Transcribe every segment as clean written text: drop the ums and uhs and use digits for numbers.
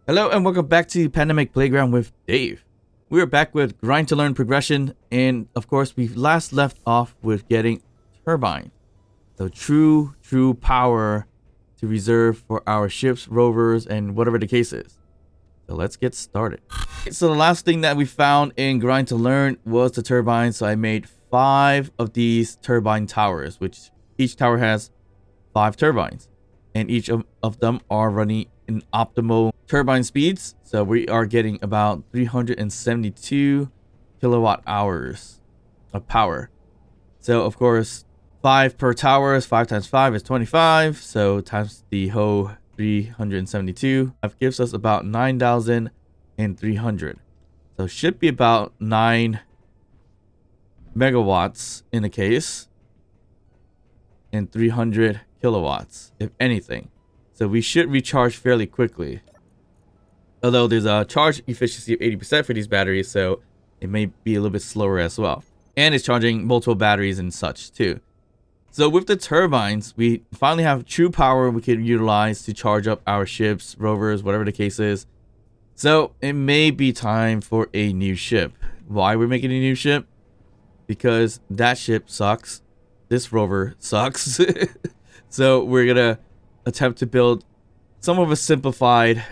Hello and welcome back to Pandemic Playground with Dave. We are back with Grind to Learn progression, and of course we last left off with getting turbine. So true power to reserve for our ships, rovers, and whatever the case is. So let's get started. So the last thing that we found in Grind to Learn was the turbine. So I made 5 of these turbine towers, which each tower has 5 turbines, and each of them are running in optimal turbine speeds. So we are getting about 372 kilowatt hours of power. So of course 5 per tower is 5 times 5 is 25, so times the whole 372 that gives us about 9,300. So should be about 9 megawatts in the case, and 300 kilowatts if anything. So we should recharge fairly quickly. Although there's a charge efficiency of 80% for these batteries, so it may be a little bit slower as well. And it's charging multiple batteries and such too. So with the turbines, we finally have true power we can utilize to charge up our ships, rovers, whatever the case is. So it may be time for a new ship. Why we're making a new ship? Because that ship sucks. This rover sucks. So we're gonna attempt to build some of a simplified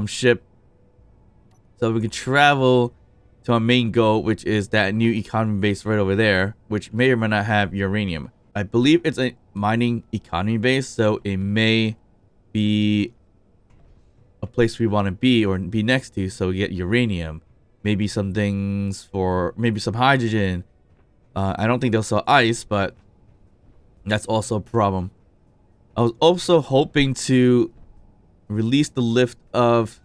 ship so we can travel to our main goal, which is that new economy base right over there, which may or may not have uranium. I believe it's a mining economy base, so it may be a place we want to be or be next to, so we get uranium, maybe some things for maybe some hydrogen. I don't think they'll sell ice, but that's also a problem. I was also hoping to release the lift of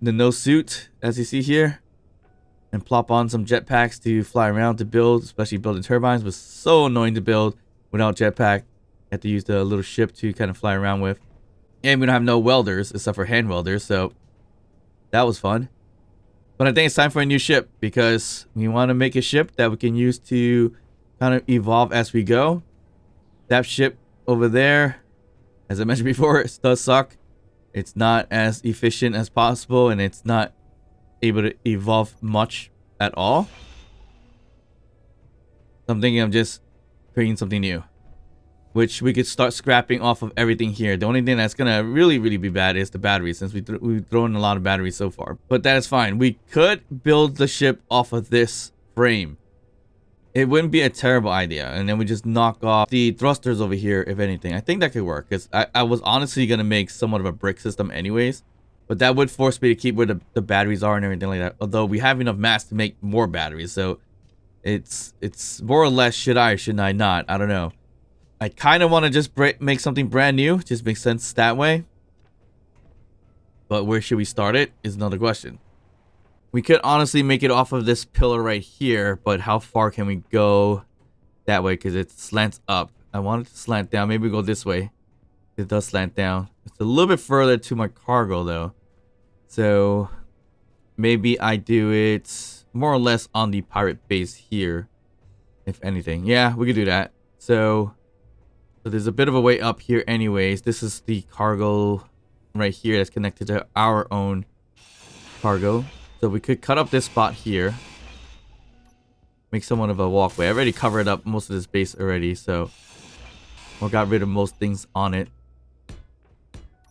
the no suit, as you see here, and plop on some jetpacks to fly around to build, especially building turbines. It was so annoying to build without jetpack. You have to use the little ship to kind of fly around with. And we don't have no welders except for hand welders, so that was fun. But I think it's time for a new ship because we want to make a ship that we can use to kind of evolve as we go. That ship over there, as I mentioned before, it does suck. It's not as efficient as possible, and it's not able to evolve much at all. So I'm thinking of just creating something new, which we could start scrapping off of everything here. The only thing that's gonna really be bad is the batteries, since we've thrown a lot of batteries so far. But that is fine. We could build the ship off of this frame. It wouldn't be a terrible idea, and then we just knock off the thrusters over here, if anything. I think that could work, because I was honestly going to make somewhat of a brick system anyways, but that would force me to keep where the batteries are and everything like that, although we have enough mass to make more batteries, so it's more or less should I or should I not, I don't know. I kind of want to just make something brand new, just makes sense that way, but where should we start it is another question. We could honestly make it off of this pillar right here, but how far can we go that way? Because it slants up. I want it to slant down. Maybe go this way. It does slant down. It's a little bit further to my cargo, though. So maybe I do it more or less on the pirate base here, if anything. Yeah, we could do that. So there's a bit of a way up here anyways. This is the cargo right here that's connected to our own cargo. So we could cut up this spot here, make somewhat of a walkway. I already covered up most of this base already, so or got rid of most things on it.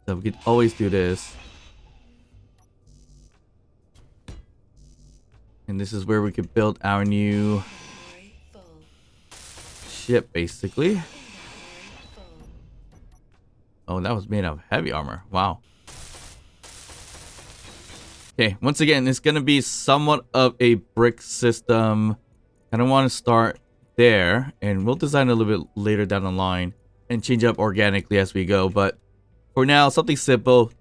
So we could always do this. And this is where we could build our new ship, basically. Oh, that was made of heavy armor. Wow. Okay, once again, it's going to be somewhat of a brick system. I don't want to start there, and we'll design a little bit later down the line and change up organically as we go. But for now, something simple.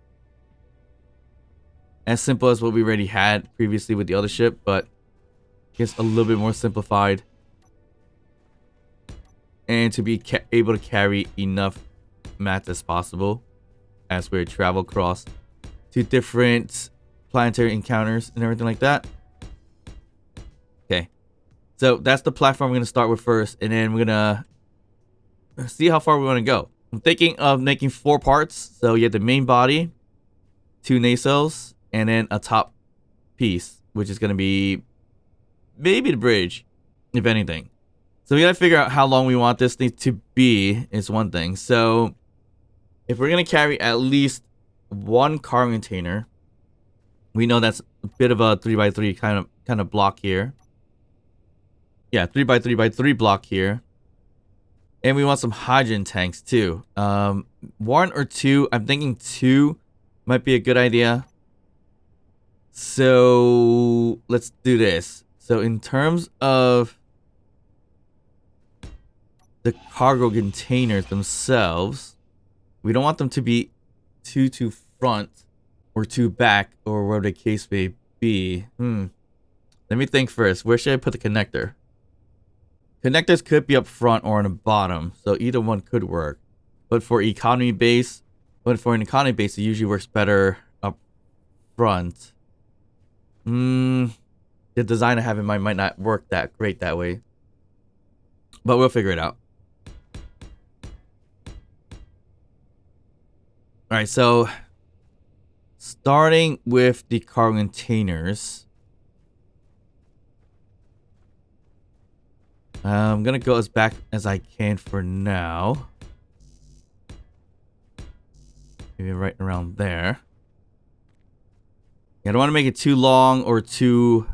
As simple as what we already had previously with the other ship, but just a little bit more simplified. And to be able to carry enough mats as possible as we travel across to different planetary encounters and everything like that. Okay, so that's the platform we're going to start with first, and then we're going to see how far we want to go. I'm thinking of making 4 parts. So you have the main body, 2 nacelles, and then a top piece, which is going to be maybe the bridge, if anything. So we got to figure out how long we want this thing to be is one thing. So if we're going to carry at least 1 cargo container, we know that's a bit of a 3x3 kind of block here. Yeah, 3x3x3 block here. And we want some hydrogen tanks too. 1 or 2. I'm thinking 2 might be a good idea. So let's do this. So in terms of the cargo containers themselves, we don't want them to be too front or too back or whatever the case may be. Let me think first. Where should I put the connector? Connectors could be up front or on the bottom, so either one could work. But for an economy base, it usually works better up front. The design I have in mind might not work that great that way, but we'll figure it out. All right, so starting with the cargo containers, I'm gonna go as back as I can for now. Maybe right around there. I don't want to make it too long or too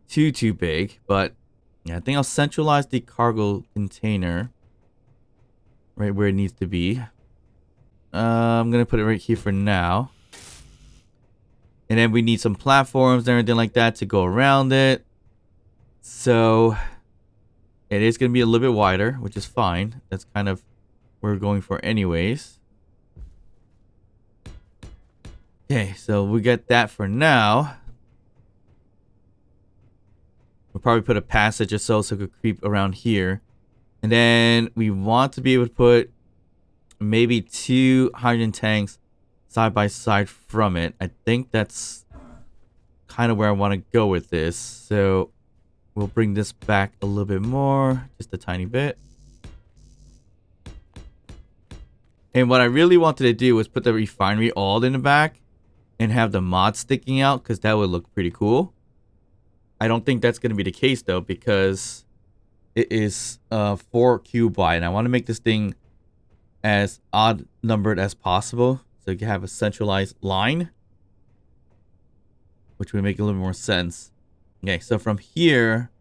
big, but yeah, I think I'll centralize the cargo container right where it needs to be. I'm gonna put it right here for now. And then we need some platforms and everything like that to go around it. So it is gonna be a little bit wider, which is fine. That's kind of what we're going for anyways. Okay, so we get that for now. We'll probably put a passage or so it could creep around here. And then we want to be able to put maybe 2 hydrogen tanks side by side from it. I think that's kind of where I want to go with this. So we'll bring this back a little bit more, just a tiny bit. And what I really wanted to do was put the refinery all in the back and have the mod sticking out, because that would look pretty cool. I don't think that's going to be the case though, because it is 4 cube wide, and I want to make this thing as odd numbered as possible, so you can have a centralized line, which would make a little more sense. Okay, so from here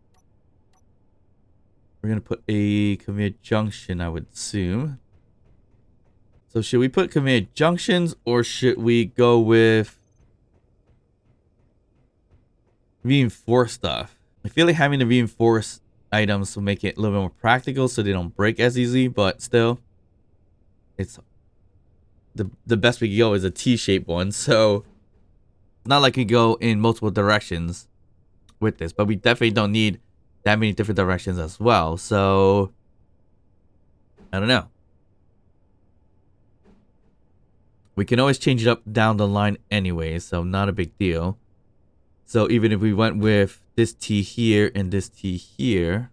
we're gonna put a conveyor junction, I would assume. So should we put conveyor junctions, or should we go with reinforced stuff? I feel like having the reinforced items will make it a little bit more practical so they don't break as easily, but still, it's the best we can go is a T-shaped one, so not like we go in multiple directions with this, but we definitely don't need that many different directions as well, so I don't know. We can always change it up down the line anyway, so not a big deal. So even if we went with this T here and this T here,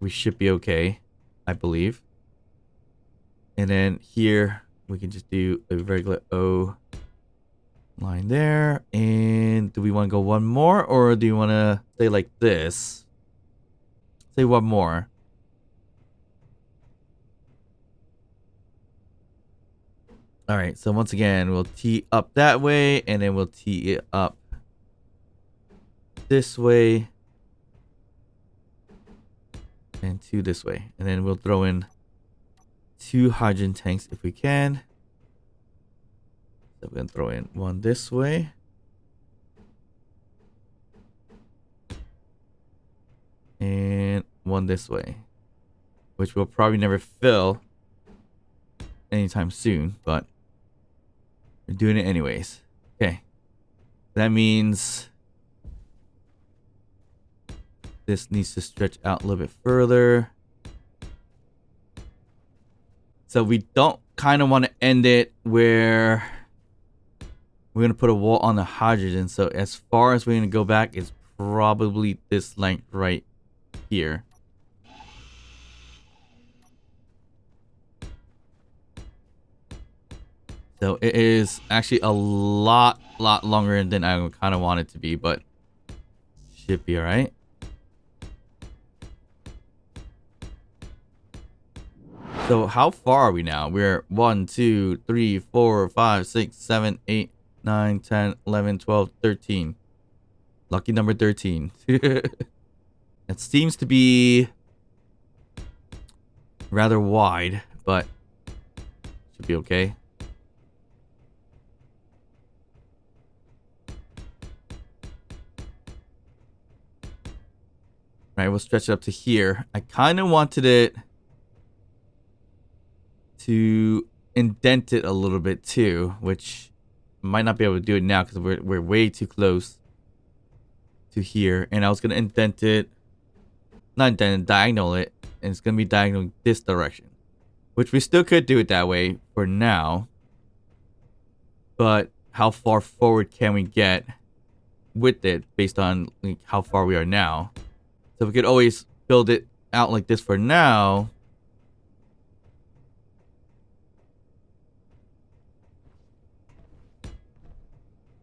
we should be okay, I believe. And then here we can just do a regular O line there. And do we want to go one more, or do you want to stay like this? Say one more. All right, so once again, we'll tee up that way, and then we'll tee it up this way, and 2 this way. And then we'll throw in 2 hydrogen tanks if we can. So we're going to throw in 1 this way. And 1 this way, which we'll probably never fill anytime soon, but we're doing it anyways. Okay, that means this needs to stretch out a little bit further, so we don't kind of want to end it where we're gonna put a wall on the hydrogen. So as far as we're gonna go back is probably this length right here. So it is actually a lot longer than I kind of want it to be, but should be alright. So how far are we now? We're 1, 2, 3, 4, 5, 6, 7, 8, 9, 10, 11, 12, 13. Lucky number 13. It seems to be rather wide, but should be okay. Right, we'll stretch it up to here. I kind of wanted it to indent it a little bit too, which might not be able to do it now because we're way too close to here. And I was gonna indent it, not indent it, diagonal it, and it's gonna be diagonal this direction, which we still could do it that way for now. But how far forward can we get with it based on like, how far we are now? So we could always build it out like this for now.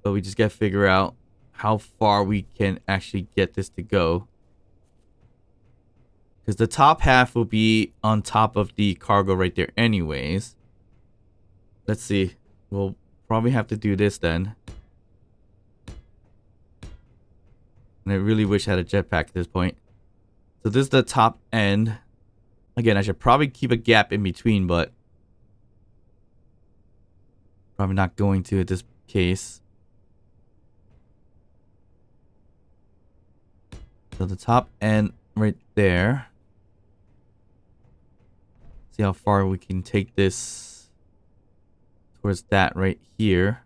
But we just gotta figure out how far we can actually get this to go. Because the top half will be on top of the cargo right there anyways. Let's see. We'll probably have to do this then. And I really wish I had a jetpack at this point. So this is the top end. Again, I should probably keep a gap in between, but probably not going to at this case. So the top end right there. See how far we can take this towards that right here.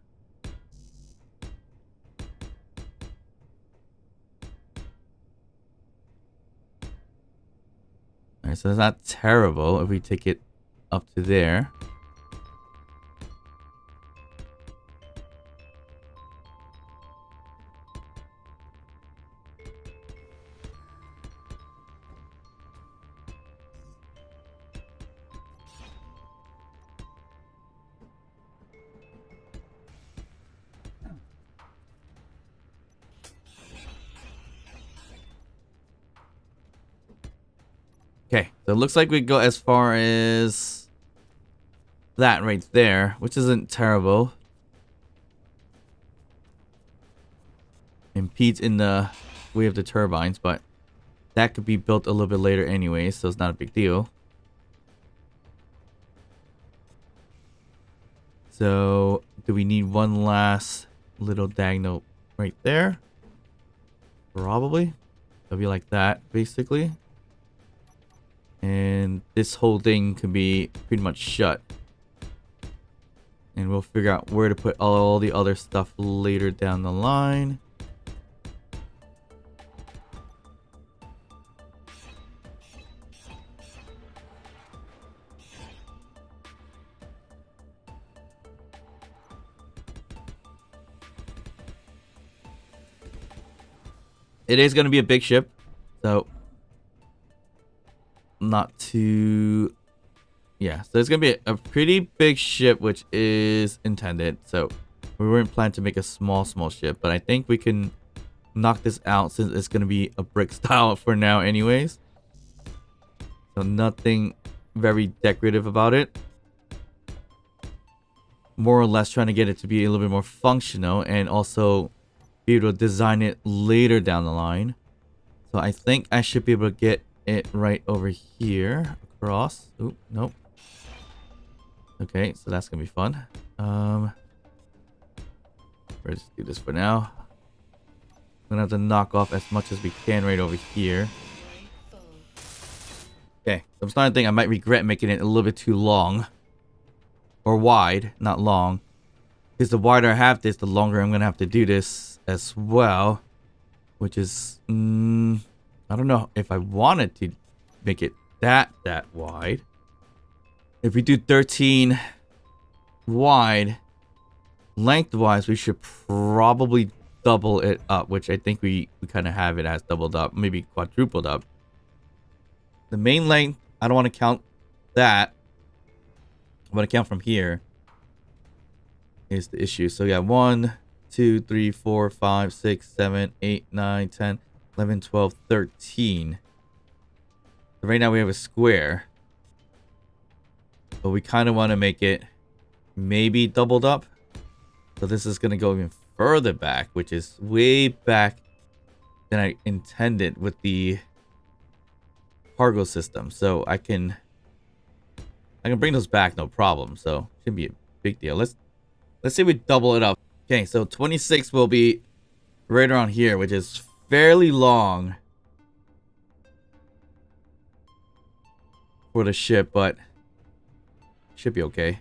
Alright, so it's not terrible if we take it up to there. Okay, so it looks like we go as far as that right there, which isn't terrible. Impedes in the way of the turbines, but that could be built a little bit later anyway, so it's not a big deal. So, do we need one last little diagonal right there? Probably. It'll be like that, basically. And this whole thing can be pretty much shut. And we'll figure out where to put all the other stuff later down the line. It is going to be a big ship, so not too... Yeah, so it's going to be a pretty big ship, which is intended. So we weren't planning to make a small ship, but I think we can knock this out since it's going to be a brick style for now anyways. So nothing very decorative about it. More or less trying to get it to be a little bit more functional and also be able to design it later down the line. So I think I should be able to get it right over here across. Oop, nope. Okay, so that's gonna be fun. Let's just do this for now. I'm gonna have to knock off as much as we can right over here. Okay, so I'm starting to think I might regret making it a little bit too long. Or wide, not long. Because the wider I have this, the longer I'm gonna have to do this as well. Which is, I don't know if I wanted to make it that wide. If we do 13 wide, lengthwise, we should probably double it up, which I think we kind of have it as doubled up, maybe quadrupled up. The main length, I don't want to count that. I'm going to count from here. is the issue. So yeah, 1, 2, 3, 4, 5, 6, 7, 8, 9, 10, 11, 12, 13. So right now we have a square. But we kind of want to make it maybe doubled up. So this is going to go even further back, which is way back than I intended with the cargo system. So I can bring those back, no problem. So shouldn't be a big deal. Let's say we double it up. Okay, so 26 will be right around here, which is fairly long for the ship, but should be okay.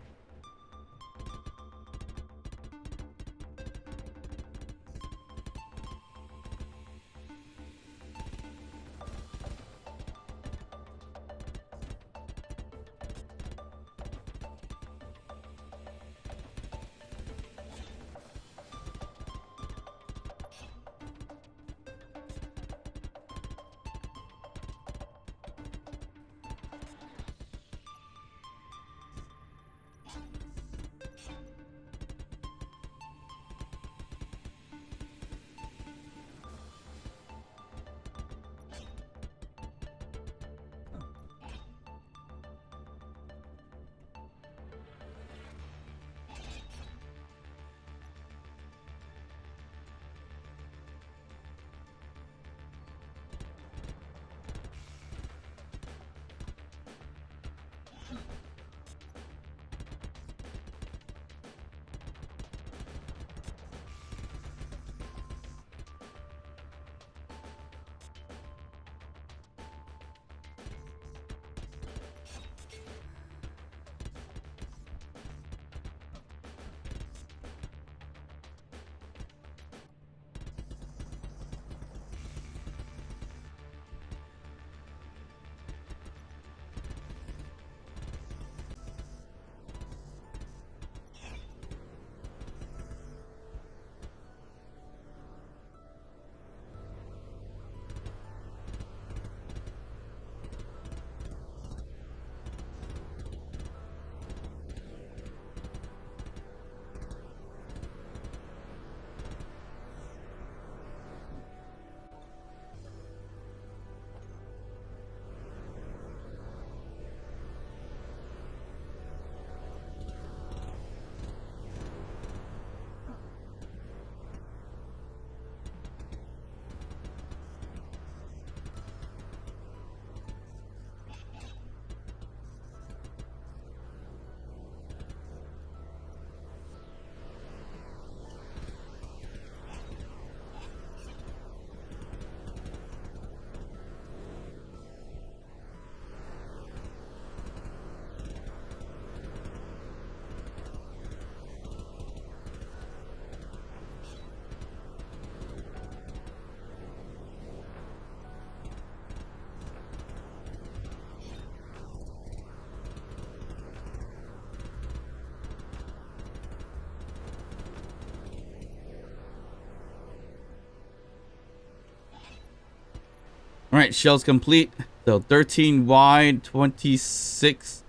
All right, shell's complete. So 13 wide, 26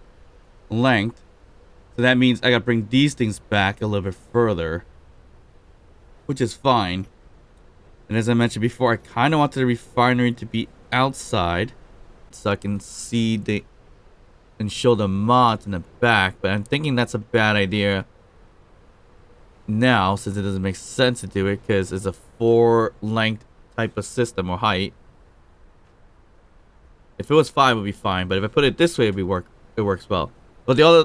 length. So that means I gotta bring these things back a little bit further, which is fine. And as I mentioned before, I kind of wanted the refinery to be outside so I can see and show the mods in the back. But I'm thinking that's a bad idea now, since it doesn't make sense to do it, because it's a 4 length type of system or height. If it was 5, it would be fine, but if I put it this way, it works well. But the other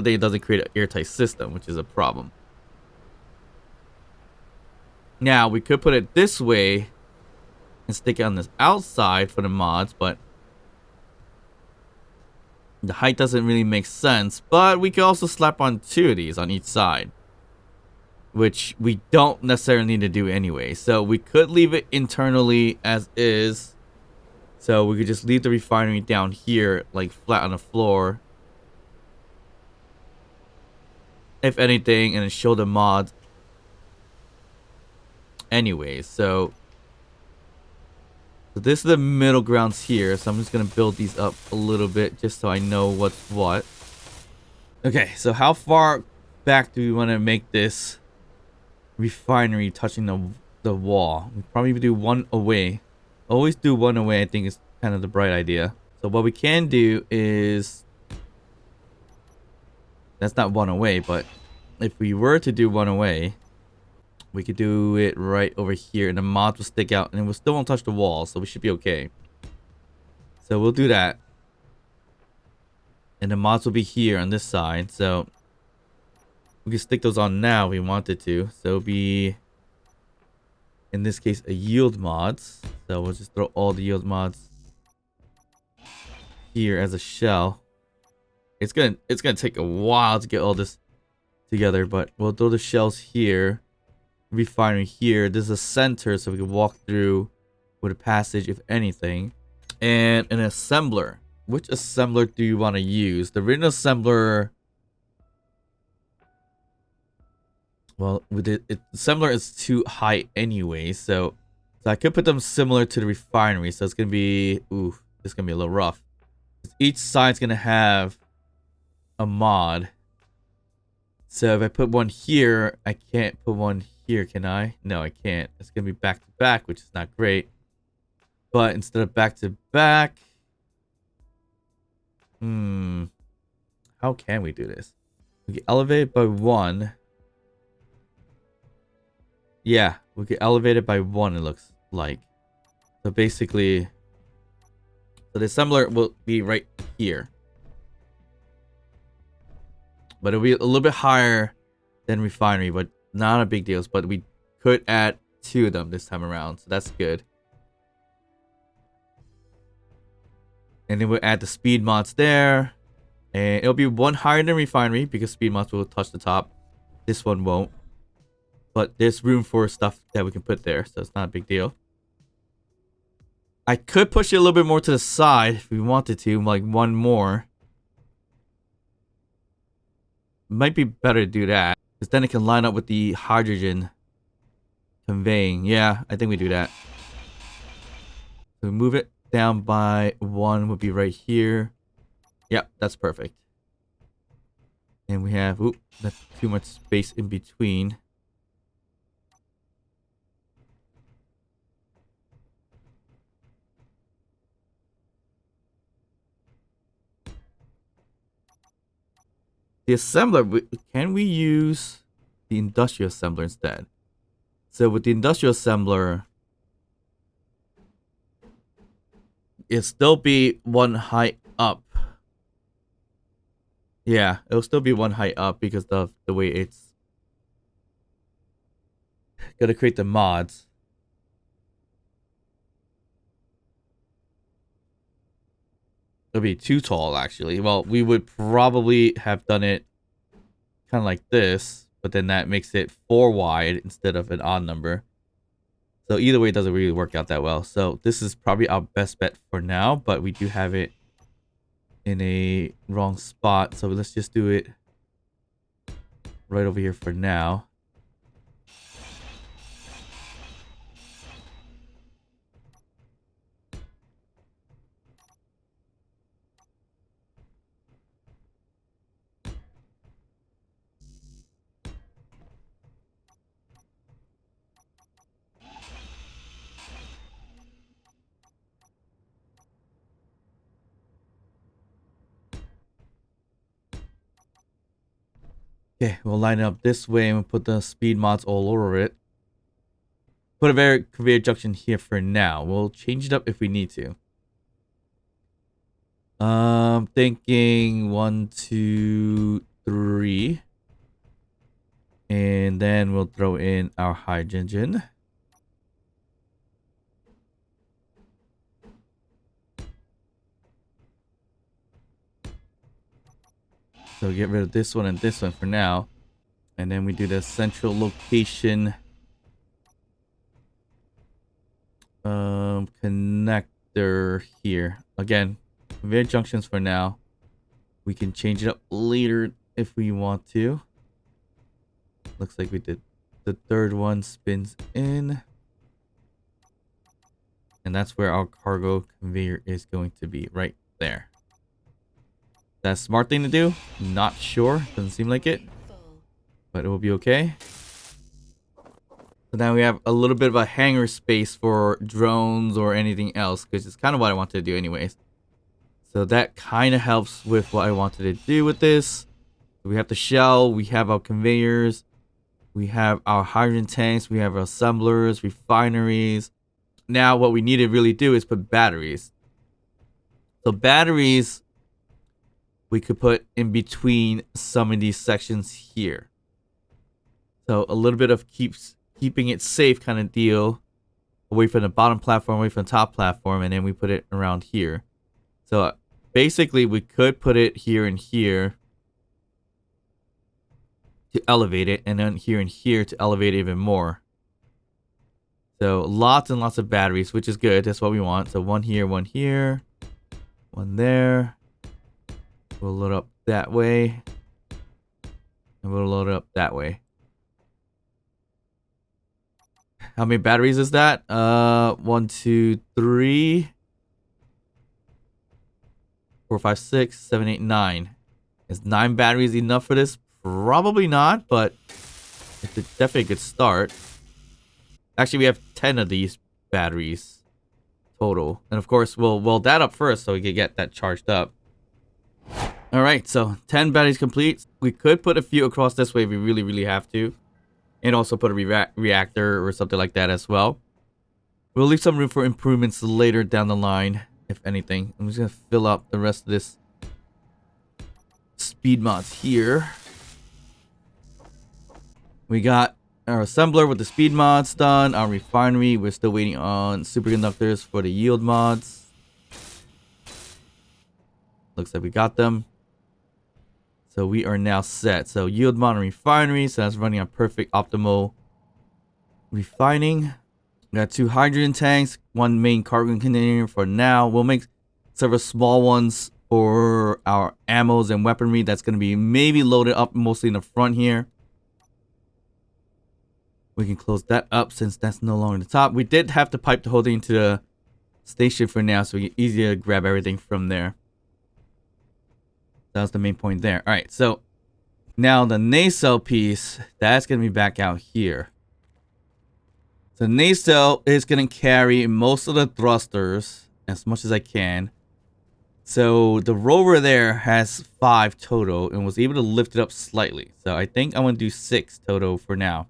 thing, it doesn't create an airtight system, which is a problem. Now we could put it this way and stick it on this outside for the mods, but the height doesn't really make sense. But we could also slap on 2 of these on each side, which we don't necessarily need to do anyway. So we could leave it internally as is. So we could just leave the refinery down here, like flat on the floor, if anything, and then show the mods anyway. So this is the middle grounds here. So I'm just going to build these up a little bit just so I know what's what. Okay, so how far back do we want to make this refinery touching the wall? We probably do one away. Always do one away. I think is kind of the bright idea. So what we can do is, that's not one away, but if we were to do one away, we could do it right over here, and the mods will stick out, and it will still won't touch the wall, so we should be okay. So we'll do that, and the mods will be here on this side. So we can stick those on now if we wanted to. So it'll be, in this case, a yield mods. So we'll just throw all the yield mods here as a shell. It's gonna take a while to get all this together, but we'll throw the shells here, refinery here. This is a center, so we can walk through with a passage if anything, and an assembler. Which assembler do you want to use? The original assembler, well, with it, assembler is too high anyway, so I could put them similar to the refinery. So it's gonna be, ooh, it's gonna be a little rough. Each side's gonna have a mod. So if I put one here, I can't put one here, can I? No, I can't. It's gonna be back to back, which is not great. But instead of back to back, how can we do this? We can elevate it by one. Yeah, we can elevate it by one, it looks like. So basically, so the assembler will be right here. But it'll be a little bit higher than refinery, but not a big deal. But we could add 2 of them this time around, so that's good. And then we'll add the speed mods there. And it'll be 1 higher than refinery because speed mods will touch the top. This one won't. But there's room for stuff that we can put there, so it's not a big deal. I could push it a little bit more to the side if we wanted to, like 1 more. Might be better to do that, because then it can line up with the hydrogen conveying. Yeah, I think we do that. So we move it down by 1 would be right here. Yep, that's perfect. And we have, oop, that's too much space in between. The assembler, can we use the industrial assembler instead? So with the industrial assembler, it'll still be 1 height up. Yeah, it'll still be 1 height up because of the way it's gonna create the mods. It'll be too tall, actually. Well, we would probably have done it kind of like this, but then that makes it 4 wide instead of an odd number. So either way, it doesn't really work out that well. So this is probably our best bet for now, but we do have it in a wrong spot. So let's just do it right over here for now. Okay, we'll line it up this way and we'll put the speed mods all over it. Put a conveyor junction here for now. We'll change it up if we need to. Thinking 1, 2, 3. And then we'll throw in our hydrogen. So get rid of this one and this one for now. And then we do the central location connector here. Again, conveyor junctions for now. We can change it up later if we want to. Looks like we did. The 3rd one spins in. And that's where our cargo conveyor is going to be, right there. That's a smart thing to do? Not sure. Doesn't seem like it. but it will be okay. So now we have a little bit of a hangar space for drones or anything else, because it's kind of what I wanted to do anyways. So that kind of helps with what I wanted to do with this. We have the shell, we have our conveyors, we have our hydrogen tanks, we have our assemblers, refineries. Now what we need to really do is put batteries. So batteries we could put in between some of these sections here. So a little bit of keeping it safe kind of deal, away from the bottom platform, away from the top platform, and then we put it around here. So basically we could put it here and here to elevate it, and then here and here to elevate it even more. So lots and lots of batteries, which is good. That's what we want. So one here, one there. We'll load up that way, and we'll load it up that way. How many batteries is that? 1, 2, 3, 4, 5, 6, 7, 8, 9. Is 9 batteries enough for this? Probably not, but it's definitely a good start. Actually, we have 10 of these batteries total. And of course, we'll weld that up first so we can get that charged up. Alright, so 10 batteries complete. We could put a few across this way if we really, really have to. And also put a reactor or something like that as well. We'll leave some room for improvements later down the line, if anything. I'm just going to fill up the rest of this speed mods here. We got our assembler with the speed mods done. Our refinery, we're still waiting on superconductors for the yield mods. Looks like we got them. So we are now set. So yield mod and refinery. So that's running on perfect optimal refining. We got 2 hydrogen tanks, 1 main cargo container for now. We'll make several small ones for our ammos and weaponry. That's going to be maybe loaded up mostly in the front here. We can close that up since that's no longer the top. We did have to pipe the whole thing into the station for now, so we can easier grab everything from there. That was the main point there. All right, so now the nacelle piece, that's going to be back out here. So nacelle is going to carry most of the thrusters as much as I can. So the rover there has 5 total and was able to lift it up slightly. So I think I'm going to do 6 total for now.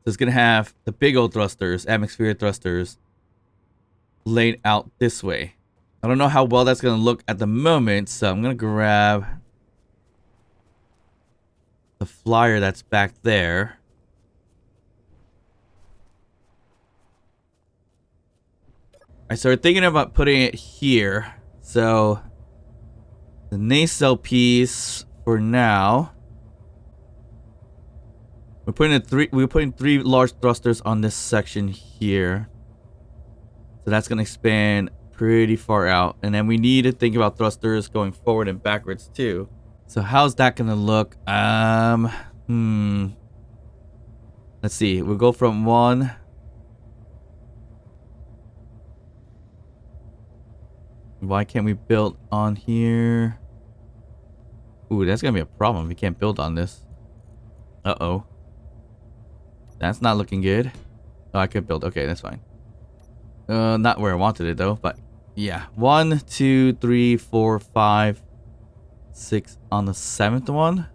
So it's going to have the big old thrusters, atmospheric thrusters, laid out this way. I don't know how well that's going to look at the moment, so I'm going to grab the flyer that's back there. Alright, so we're thinking about putting it here. So the nacelle piece for now, we're putting 3 large thrusters on this section here. So that's going to expand pretty far out, and then we need to think about thrusters going forward and backwards too. So how's that gonna look? Let's see, we'll go from 1. Why can't we build on here? Ooh, that's gonna be a problem. We can't build on this. Uh-oh, that's not looking good. Oh, I could build. Okay, that's fine. Not where I wanted it though, but yeah, 1, 2, 3, 4, 5, 6 on the 7th one,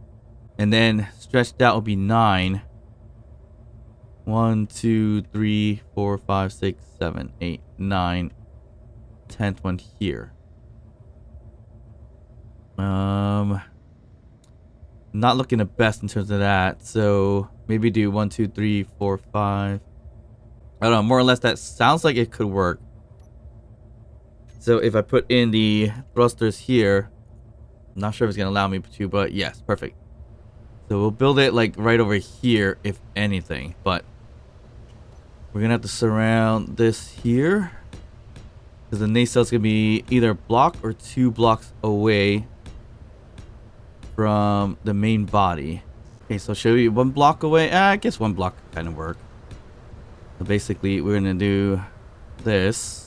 and then stretched out will be 9. 1, 2, 3, 4, 5, 6, 7, 8, 9. 10th one here. Not looking the best in terms of that. So maybe do 1, 2, 3, 4, 5. I don't know. More or less, that sounds like it could work. So if I put in the thrusters here, I'm not sure if it's going to allow me to, but yes, perfect. So we'll build it like right over here, if anything. But we're going to have to surround this here, because the nacelle's going to be either a block or 2 blocks away from the main body. Okay, so should we 1 block away? I guess 1 block kind of work. So basically, we're going to do this.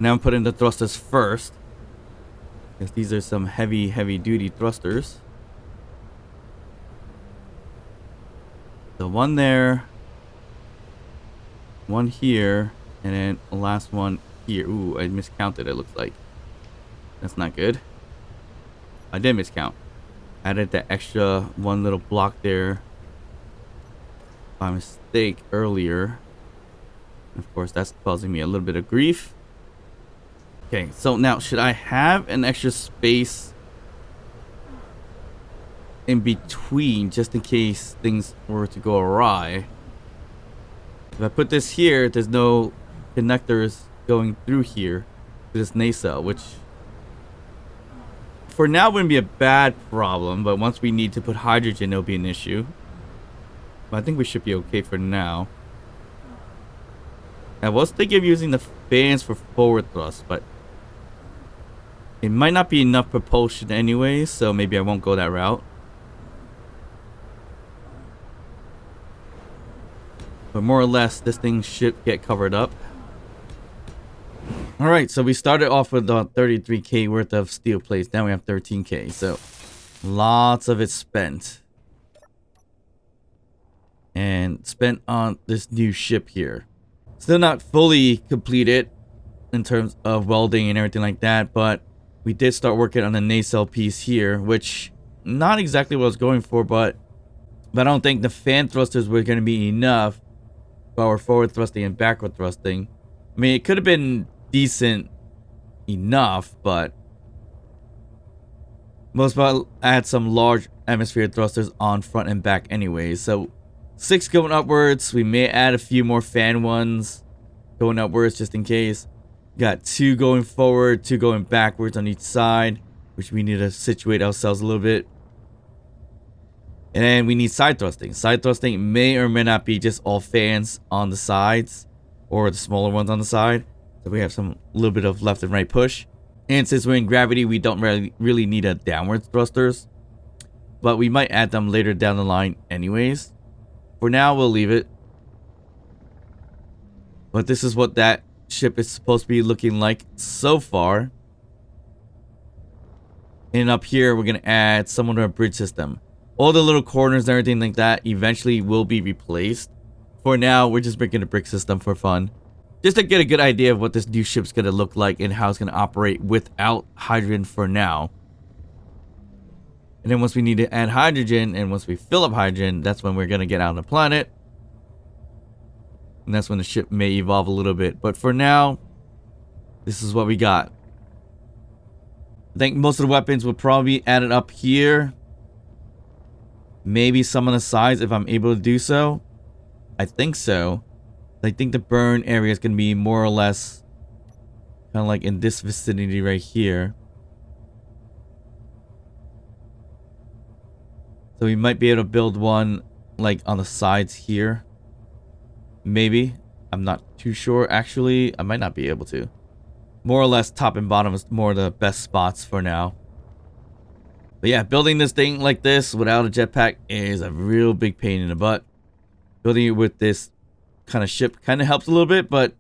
Now I'm putting the thrusters first, because these are some heavy duty thrusters. So one there, one here, and then the last one here. Ooh, I miscounted, it looks like. That's not good. I did miscount. Added that extra one little block there by mistake earlier. Of course, that's causing me a little bit of grief. Okay, so now should I have an extra space in between just in case things were to go awry? If I put this here, there's no connectors going through here to this nacelle, which for now wouldn't be a bad problem, but once we need to put hydrogen, it'll be an issue. But I think we should be okay for now. I was thinking of using the fans for forward thrust, but it might not be enough propulsion anyway, so maybe I won't go that route. But more or less, this thing should get covered up. Alright, so we started off with 33k worth of steel plates. Now we have 13k, so lots of it spent. And spent on this new ship here. Still not fully completed in terms of welding and everything like that, but we did start working on the nacelle piece here, which not exactly what I was going for, but I don't think the fan thrusters were going to be enough for our forward thrusting and backward thrusting. I mean, it could have been decent enough, but most part I had some large atmosphere thrusters on front and back anyway, so 6 going upwards. We may add a few more fan ones going upwards just in case. Got 2 going forward, 2 going backwards on each side, which we need to situate ourselves a little bit. And we need side thrusting. Side thrusting may or may not be just all fans on the sides or the smaller ones on the side. So we have some little bit of left and right push. And since we're in gravity, we don't really need a downward thrusters. But we might add them later down the line anyways. For now, we'll leave it. But this is what that ship is supposed to be looking like so far. And up here, we're going to add some of our bridge system. All the little corners and everything like that eventually will be replaced. For now, we're just making a brick system for fun. Just to get a good idea of what this new ship's going to look like and how it's going to operate without hydrogen for now. And then once we need to add hydrogen, and once we fill up hydrogen, that's when we're going to get out on the planet. And that's when the ship may evolve a little bit. But for now, this is what we got. I think most of the weapons will probably be added up here. Maybe some on the sides if I'm able to do so. I think so. I think the burn area is going to be more or less kind of like in this vicinity right here. So we might be able to build one like on the sides here. Maybe. I'm not too sure. Actually, I might not be able to. More or less top and bottom is more the best spots for now. But yeah, building this thing like this without a jetpack is a real big pain in the butt. Building it with this kind of ship kind of helps a little bit, but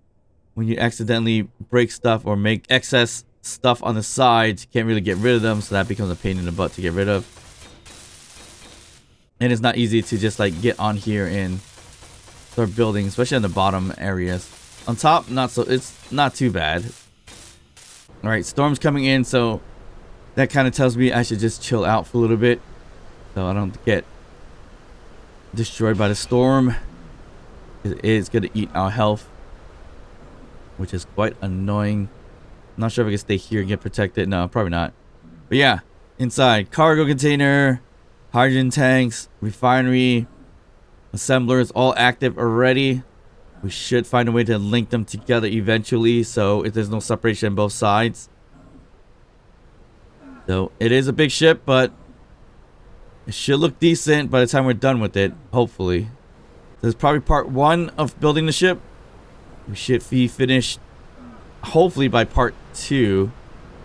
when you accidentally break stuff or make excess stuff on the sides, you can't really get rid of them, so that becomes a pain in the butt to get rid of. And it's not easy to just like get on here and start building, especially in the bottom areas. On top, it's not too bad. Alright, storm's coming in, so that kind of tells me I should just chill out for a little bit so I don't get destroyed by the storm. It is going to eat our health, which is quite annoying. I'm not sure if I can stay here and get protected. No, probably not. But yeah, inside, cargo container, hydrogen tanks, refinery, assemblers, all active already. We should find a way to link them together eventually, so if there's no separation on both sides. So it is a big ship, but it should look decent by the time we're done with it, hopefully. This is probably part 1 of building the ship. We should be finished hopefully by part 2,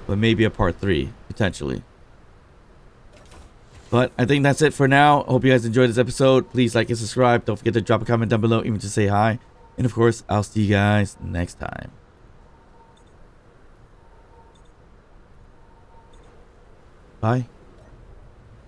but maybe a part 3 potentially. But I think that's it for now. I hope you guys enjoyed this episode. Please like and subscribe. Don't forget to drop a comment down below, even to say hi. And of course, I'll see you guys next time. Bye.